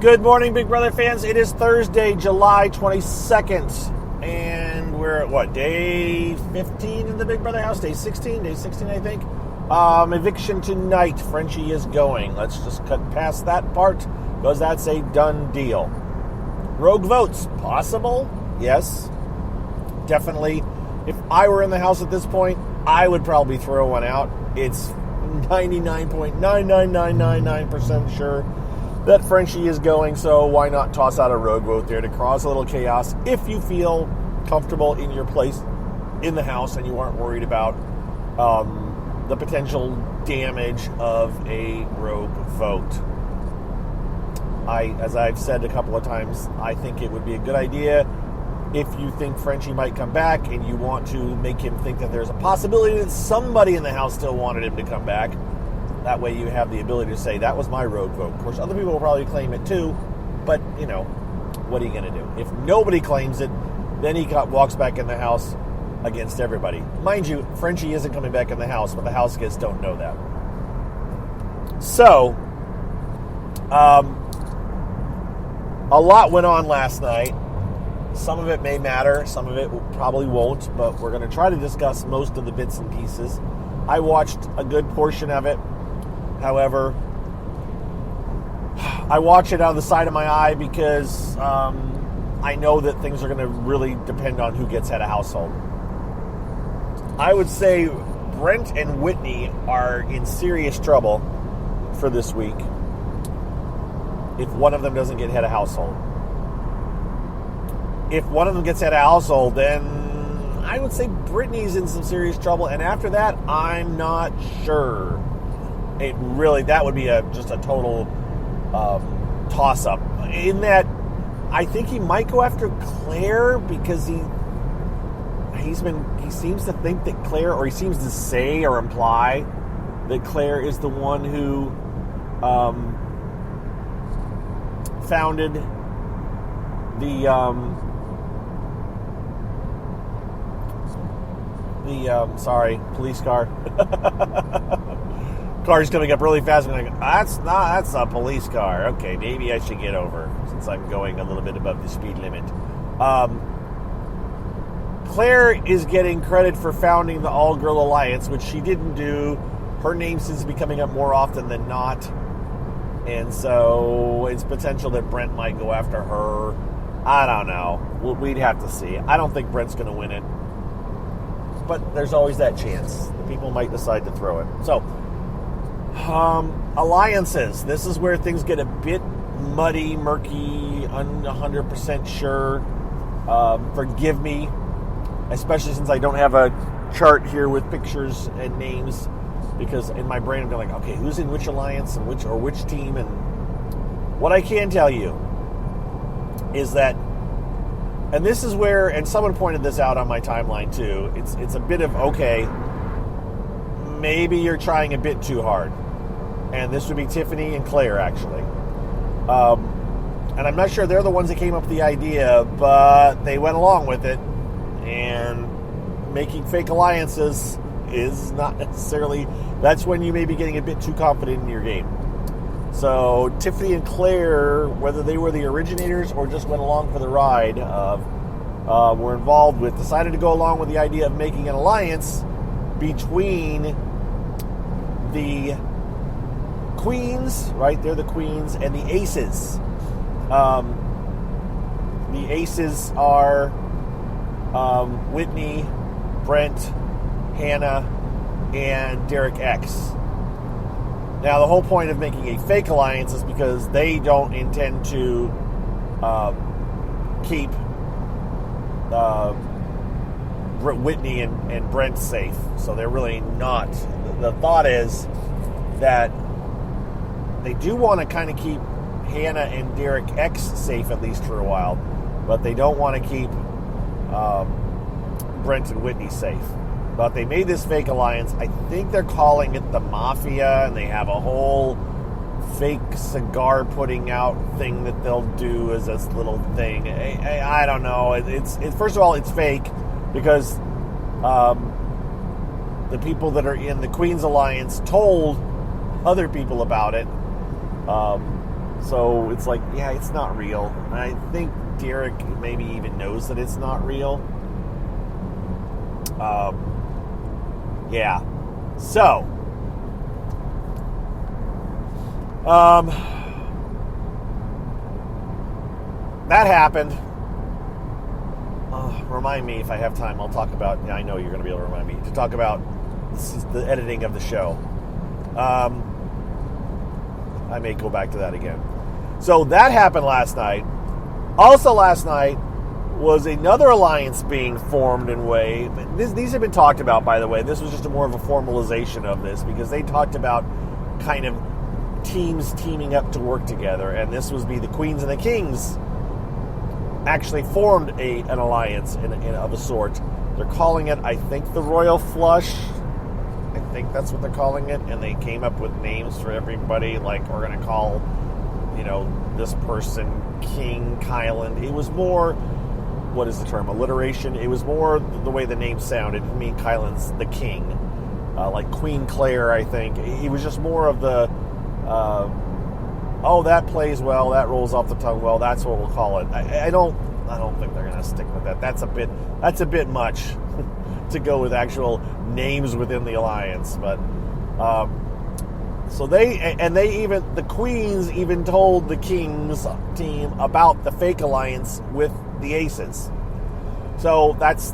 Good morning, Big Brother fans. It is Thursday, July 22nd, and we're at, what, day 15 in the Big Brother house? Day 16? Day 16, I think. Eviction tonight. Frenchie is going. Let's just cut past that part, because that's a done deal. Rogue votes. Possible? Yes. Definitely. If I were in the house at this point, I would probably throw one out. It's 99.99999% sure that Frenchie is going, so why not toss out a rogue vote there to cause a little chaos if you feel comfortable in your place in the house and you aren't worried about the potential damage of a rogue vote. As I've said a couple of times, I think it would be a good idea if you think Frenchie might come back and you want to make him think that there's a possibility that somebody in the house still wanted him to come back. That way you have the ability to say, that was my rogue vote. Of course, other people will probably claim it too, but, you know, what are you going to do? If nobody claims it, then he walks back in the house against everybody. Mind you, Frenchie isn't coming back in the house, but the house guests don't know that. So, a lot went on last night. Some of it may matter, some of it probably won't, but we're going to try to discuss most of the bits and pieces. I watched a good portion of it. However, I watch it out of the side of my eye because I know that things are going to really depend on who gets head of household. I would say Brent and Whitney are in serious trouble for this week if one of them doesn't get head of household. If one of them gets head of household, then I would say Brittany's in some serious trouble, and after that, I'm not sure. That would be just a total toss-up. In that, I think he might go after Claire because he seems to think that Claire, or he seems to say or imply that Claire is the one who founded the police car. Car's coming up really fast. I'm like, that's a police car. Okay, maybe I should get over since I'm going a little bit above the speed limit. Claire is getting credit for founding the All Girl Alliance, which she didn't do. Her name seems to be coming up more often than not. And so it's potential that Brent might go after her. I don't know. We'd have to see. I don't think Brent's going to win it. But there's always that chance. People might decide to throw it. So, alliances. This is where things get a bit muddy, murky, 100% sure. Forgive me, especially since I don't have a chart here with pictures and names, because in my brain I'm going like, okay, who's in which alliance and which team? And what I can tell you is that, and this is where, and someone pointed this out on my timeline too, it's a bit of, okay, maybe you're trying a bit too hard. And this would be Tiffany and Claire, actually. And I'm not sure they're the ones that came up with the idea, but they went along with it. And making fake alliances is not necessarily, that's when you may be getting a bit too confident in your game. So Tiffany and Claire, whether they were the originators or just went along for the ride, were involved with, decided to go along with the idea of making an alliance between the Queens, right? They're the Queens, and the Aces. The Aces are Whitney, Brent, Hannah, and Derek X. Now, the whole point of making a fake alliance is because they don't intend to keep Whitney and Brent safe. So they're really not. The thought is that they do want to kind of keep Hannah and Derek X safe, at least for a while, but they don't want to keep Brent and Whitney safe. But they made this fake alliance. I think they're calling it the Mafia, and they have a whole fake cigar putting out thing that they'll do as this little thing. I don't know. It's first of all, it's fake because the people that are in the Queen's Alliance told other people about it. So it's like, yeah, it's not real. And I think Derek maybe even knows that it's not real. Yeah. So, that happened. Remind me if I have time. I'll talk about. Yeah, I know you're going to be able to remind me to talk about the editing of the show. I may go back to that again. So that happened last night. Also last night was another alliance being formed in way. These have been talked about, by the way. This was just more of a formalization of this because they talked about kind of teams teaming up to work together, and this was the Queens and the Kings actually formed an alliance of a sort. They're calling it, I think, the Royal Flush. I think that's what they're calling it, and they came up with names for everybody, like we're going to call, this person King Kyland. It was more, what is the term, alliteration? It was more the way the name sounded. It didn't mean Kyland's the king. Like Queen Claire, I think. He was just more of the, that plays well, that rolls off the tongue well, that's what we'll call it. I don't think they're going to stick with that. That's a bit much to go with actual names within the alliance. But so the Queens even told the Kings team about the fake alliance with the Aces. So that's,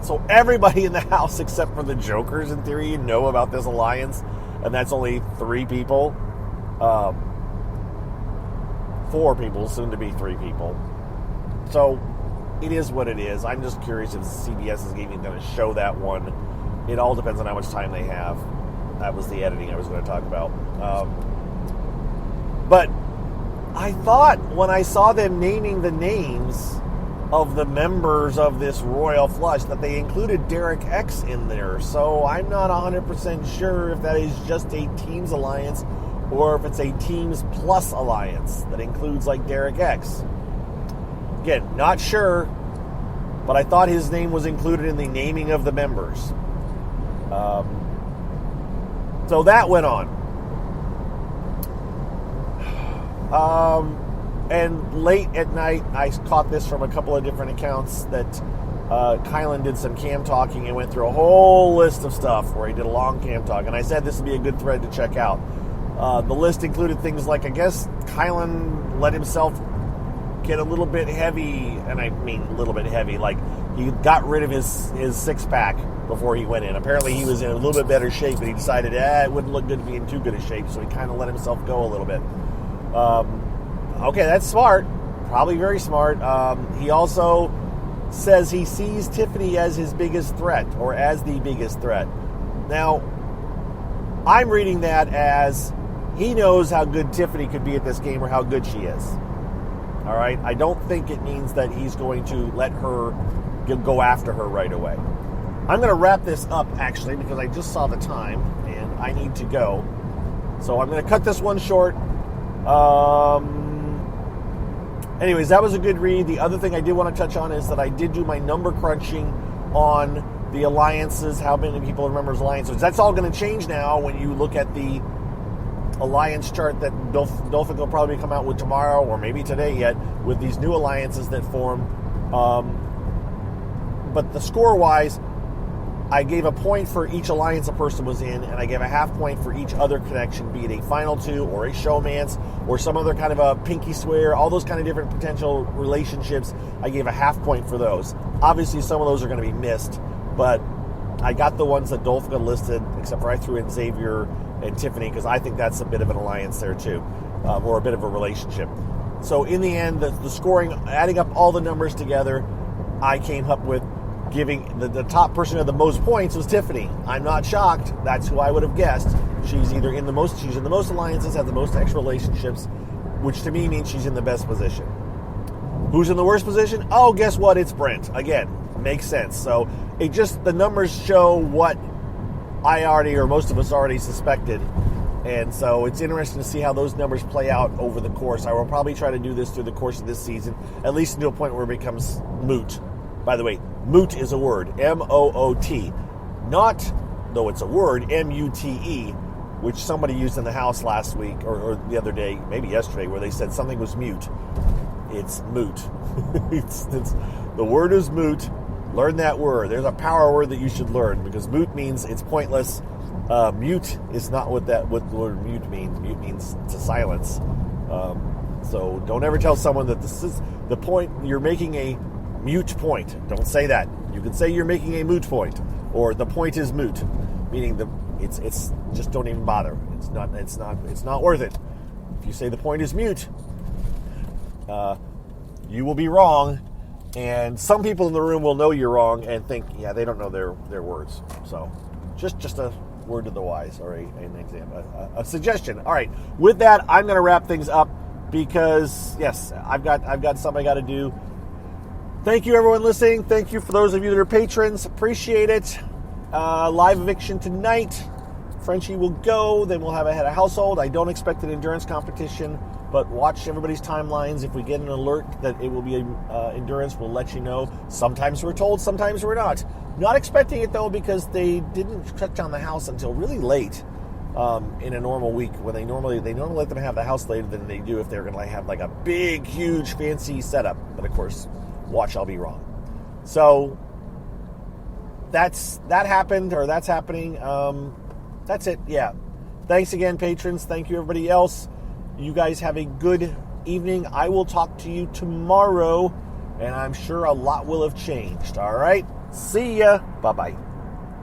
so everybody in the house except for the Jokers in theory know about this alliance, and that's only 3 people. 4 people, soon to be 3 people. So it is what it is. I'm just curious if CBS is even going to show that one. It all depends on how much time they have. That was the editing I was going to talk about. But I thought when I saw them naming the names of the members of this Royal Flush that they included Derek X in there. So I'm not 100% sure if that is just a Teams alliance or if it's a Teams Plus alliance that includes like Derek X. Again, not sure, but I thought his name was included in the naming of the members. So that went on. And late at night, I caught this from a couple of different accounts that Kylan did some cam talking and went through a whole list of stuff where he did a long cam talk. And I said this would be a good thread to check out. The list included things like, I guess, Kylan let himself get a little bit heavy, and I mean a little bit heavy, like he got rid of his six-pack before he went in. Apparently he was in a little bit better shape, but he decided it wouldn't look good to be in too good a shape, so he kind of let himself go a little bit. Okay, that's smart. Probably very smart. He also says he sees Tiffany as his biggest threat, or as the biggest threat. Now, I'm reading that as he knows how good Tiffany could be at this game or how good she is. All right? I don't think it means that he's going to let her go after her right away. I'm going to wrap this up, actually, because I just saw the time, and I need to go. So I'm going to cut this one short. Anyways, that was a good read. The other thing I did want to touch on is that I did do my number crunching on the alliances, how many people remember alliances. That's all going to change now when you look at the alliance chart that Dolphin will probably come out with tomorrow or maybe today yet with these new alliances that form. But the score-wise, I gave a point for each alliance a person was in, and I gave a half point for each other connection, be it a final two or a showmance or some other kind of a pinky swear, all those kind of different potential relationships. I gave a half point for those. Obviously, some of those are going to be missed, but I got the ones that Dolphin listed, except for I threw in Xavier and Tiffany because I think that's a bit of an alliance there too, or a bit of a relationship. So in the end, the scoring, adding up all the numbers together, I came up with giving the top person of the most points was Tiffany. I'm not shocked. That's who I would have guessed. She's in the most alliances, has the most extra relationships, which to me means she's in the best position. Who's in the worst position? Oh, guess what? It's Brent. Again, makes sense. So the numbers show what I already, or most of us already suspected. And so it's interesting to see how those numbers play out over the course. I will probably try to do this through the course of this season, at least to a point where it becomes moot. By the way, moot is a word, M-O-O-T. Not, though it's a word, M-U-T-E. which somebody used in the house last week or the other day, maybe yesterday, where they said something was mute. It's moot. it's the word is moot. Learn that word. There's a power word that you should learn, because moot means it's pointless. Mute is not what the word mute means. Mute means to silence. So don't ever tell someone that this is the point. You're making a mute point. Don't say that. You can say you're making a moot point, or the point is moot, meaning it's just don't even bother. It's not worth it. If you say the point is mute, you will be wrong, and some people in the room will know you're wrong and think, yeah, they don't know their words. So just a word to the wise, or an example, a suggestion. All right, with that, I'm going to wrap things up, because yes, I've got something I got to do. Thank you, everyone listening. Thank you for those of you that are patrons. Appreciate it. Live eviction tonight. Frenchie will go. Then we'll have a head of household. I don't expect an endurance competition, but watch everybody's timelines. If we get an alert that it will be endurance, we'll let you know. Sometimes we're told, sometimes we're not. Not expecting it, though, because they didn't shut down the house until really late in a normal week. When they normally let them have the house later than they do if they're going to have like a big, huge, fancy setup. But of course, watch, I'll be wrong. So that happened, or that's happening. That's it. Yeah. Thanks again, patrons. Thank you, everybody else. You guys have a good evening. I will talk to you tomorrow, and I'm sure a lot will have changed. All right. See ya. Bye-bye.